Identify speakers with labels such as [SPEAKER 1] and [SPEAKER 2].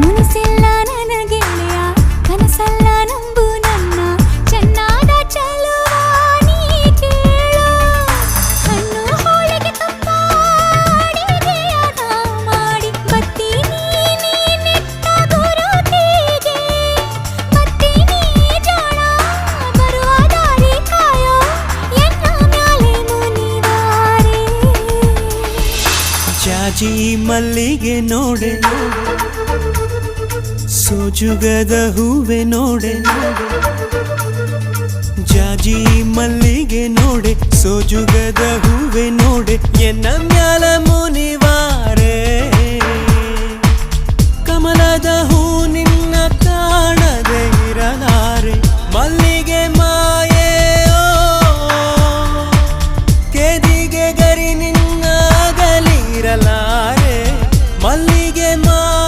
[SPEAKER 1] ಮುನಿಸಿಲ್ಲ ನನ್ನ ಗೆಳೆಯ ಕನಸಲ್ಲ ನಂಬು ನನ್ನ ಚೆನ್ನಾದ ಚಲುವ ನೀ ಕೇಳು ಹಣ್ಣು ಹೋಳಿಗೆ ತುಪ್ಪ ಅಡಿಗೆಯ ನಾ ಮಾಡಿ ಬರ್ತೀನಿ ನಿನ್ನ ಗುರುತಿಗೆ ಮತ್ತೆ ನೀ ಜಾಣ ಬರುವ ದಾರಿ ಕಾಯೋ ಎನ್ನ ಮ್ಯಾಲೆ ಮುನಿವಾರೆ
[SPEAKER 2] ಜಾಜಿ ಮಲ್ಲಿಗೆ ನೋಡೆ ಸೋಜುಗದ ಹೂವೆ ನೋಡೆ ಜಾಜಿ ಮಲ್ಲಿಗೆ ನೋಡೆ ಸೋಜುಗದ ಹೂವೆ ನೋಡೆ ಎನ್ನ ಮ್ಯಾಲ ಮುನಿವ